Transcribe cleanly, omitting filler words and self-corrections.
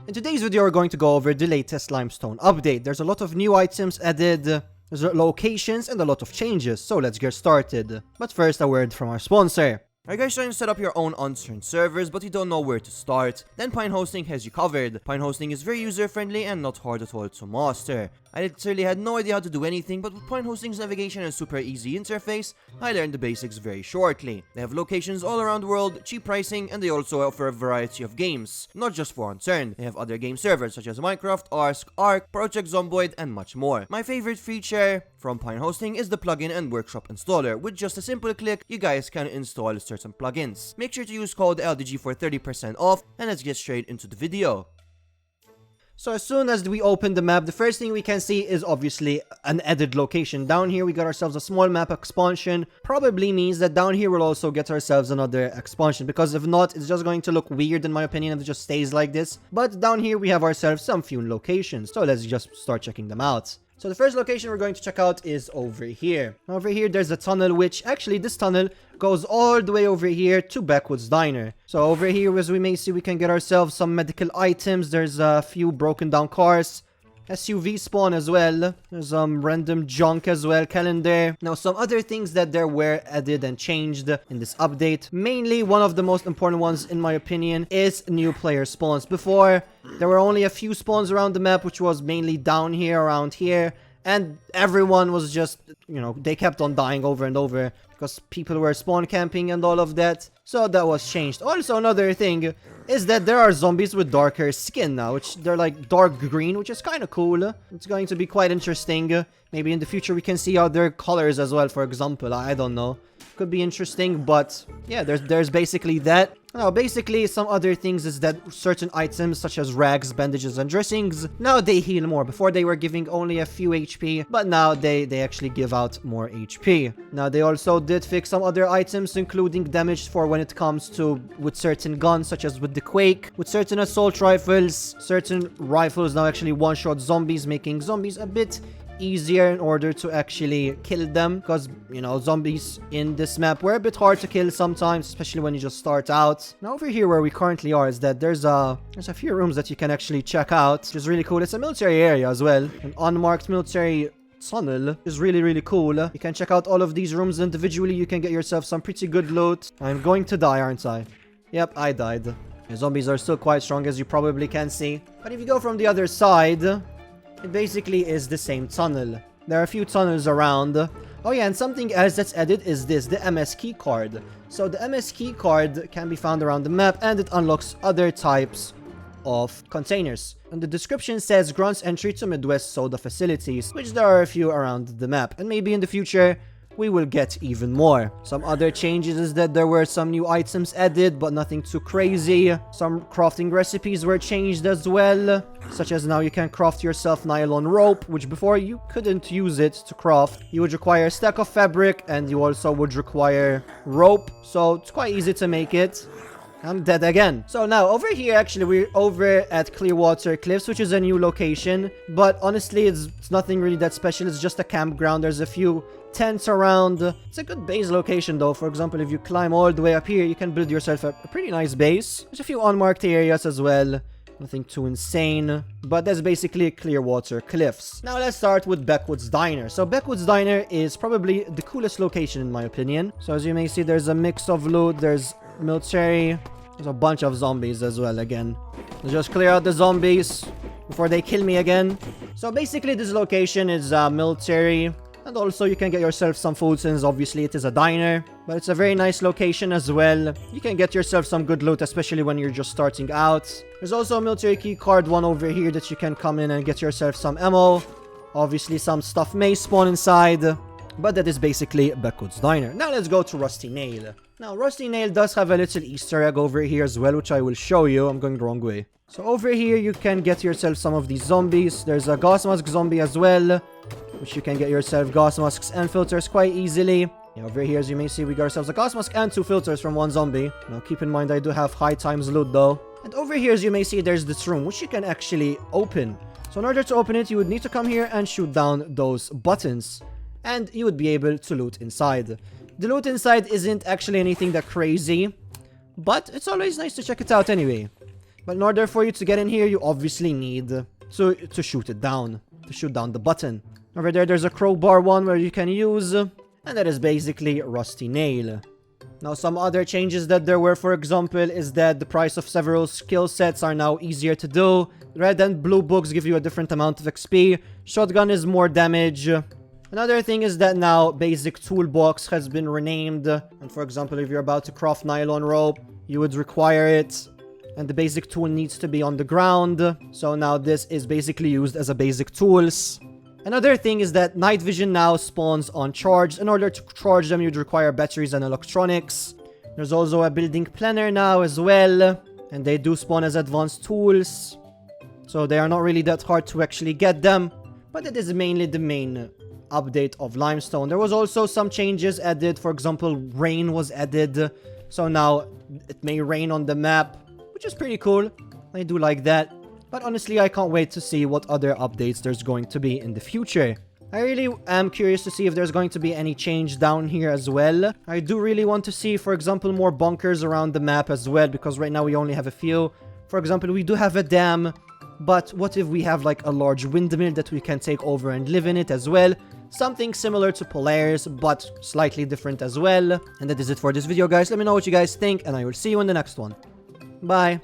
In today's video, we're going to go over the latest Limestone update. There's a lot of new items added, there's locations, and a lot of changes, so let's get started. But first, a word from our sponsor. Are you guys trying to set up your own Unturned servers but you don't know where to start? Then Pine Hosting has you covered. Pine Hosting is very user-friendly and not hard at all to master. I literally had no idea how to do anything, but with Pine Hosting's navigation and super easy interface, I learned the basics very shortly. They have locations all around the world, cheap pricing, and they also offer a variety of games. Not just for Unturned, they have other game servers such as Minecraft, Ark, Project Zomboid, and much more. My favorite feature from Pine Hosting is the plugin and workshop installer. With just a simple click, you guys can install certain plugins. Make sure to use code LDG for 30% off, and let's get straight into the video. So as soon as we open the map, the first thing we can see is obviously an added location. Down here we got ourselves a small map expansion. Probably means that down here we'll also get ourselves another expansion, because if not, it's just going to look weird in my opinion if it just stays like this. But down here we have ourselves some few locations, so let's just start checking them out. So the first location we're going to check out is over here. Over here there's a tunnel, which actually this tunnel goes all the way over here to Backwoods Diner. So over here, as we may see, we can get ourselves some medical items. There's a few broken down cars, SUV spawn as well. There's some random junk as well, calendar. Now some other things that there were added and changed in this update. Mainly one of the most important ones in my opinion is new player spawns. Before there were only a few spawns around the map, which was mainly down here, around here. And everyone was just, they kept on dying over and over because people were spawn camping and all of that. So that was changed. Also, another thing is that there are zombies with darker skin now, which they're like dark green, which is kind of cool. It's going to be quite interesting. Maybe in the future we can see other colors as well, for example. I don't know. Could be interesting, but yeah, there's basically that. Now, basically, some other things is that certain items such as rags, bandages, and dressings, now they heal more. Before they were giving only a few HP, but now they actually give out more HP. Now, they also did fix some other items, including damage for when it comes to with certain guns, such as with the Quake, with certain assault rifles. Certain rifles now actually one-shot zombies, making zombies a bit easier in order to actually kill them, because zombies in this map were a bit hard to kill sometimes, especially when you just start out. Now over here where we currently are is that there's a few rooms that you can actually check out, which is really cool. It's a military area as well, an unmarked military tunnel is really cool. You can check out all of these rooms individually. You can get yourself some pretty good loot. I'm going to die, aren't I? Yep, I died. The zombies are still quite strong, as you probably can see, but if you go from the other side, it basically is the same tunnel. There are a few tunnels around. Oh yeah, and something else that's added is this, the MS key card. So the MS key card can be found around the map, and it unlocks other types of containers. And the description says grants entry to Midwest soda facilities, which there are a few around the map, and maybe in the future we will get even more. Some other changes is that there were some new items added, but nothing too crazy. Some crafting recipes were changed as well, such as now you can craft yourself nylon rope, which before you couldn't use it to craft. You would require a stack of fabric, and you also would require rope, so it's quite easy to make it. I'm dead again. So now over here, actually we're over at Clearwater Cliffs, which is a new location, but honestly it's nothing really that special. It's just a campground. There's a few tents around. It's a good base location though. For example, if you climb all the way up here, you can build yourself a pretty nice base. There's a few unmarked areas as well. Nothing too insane, but that's basically Clearwater Cliffs. Now let's start with Backwoods Diner. So Backwoods Diner is probably the coolest location in my opinion. So as you may see, there's a mix of loot. There's military. There's a bunch of zombies as well again. Let's just clear out the zombies before they kill me again. So basically this location is military. And also you can get yourself some food, since obviously it is a diner. But it's a very nice location as well. You can get yourself some good loot, especially when you're just starting out. There's also a military key card one over here that you can come in and get yourself some ammo. Obviously some stuff may spawn inside, but that is basically Backwoods Diner. Now let's go to Rusty Nail. Now Rusty Nail does have a little Easter egg over here as well, which I will show you. I'm going the wrong way. So over here you can get yourself some of these zombies. There's a gas mask zombie as well, which you can get yourself gas masks and filters quite easily. Yeah, over here, as you may see, we got ourselves a gas mask and 2 filters from one zombie. Now keep in mind I do have high times loot though. And over here, as you may see, there's this room which you can actually open. So in order to open it, you would need to come here and shoot down those buttons, and you would be able to loot inside. The loot inside isn't actually anything that crazy, but it's always nice to check it out anyway. But in order for you to get in here, you obviously need to shoot it down. To shoot down the button. Over there, there's a crowbar one where you can use. And that is basically Rusty Nail. Now, some other changes that there were, for example, is that the price of several skill sets are now easier to do. Red and blue books give you a different amount of XP. Shotgun is more damage. Another thing is that now basic toolbox has been renamed. And for example, if you're about to craft nylon rope, you would require it. And the basic tool needs to be on the ground. So now this is basically used as a basic tools. Another thing is that night vision now spawns on charge. In order to charge them, you'd require batteries and electronics. There's also a building planner now as well. And they do spawn as advanced tools. So they are not really that hard to actually get them. But it is mainly the main update of Limestone. There was also some changes added. For example, rain was added. So now it may rain on the map, which is pretty cool. I do like that. But honestly, I can't wait to see what other updates there's going to be in the future. I really am curious to see if there's going to be any change down here as well. I do really want to see, for example, more bunkers around the map as well, because right now we only have a few. For example, we do have a dam, but what if we have like a large windmill that we can take over and live in it as well? Something similar to Polaris, but slightly different as well. And that is it for this video, guys. Let me know what you guys think, and I will see you in the next one. Bye.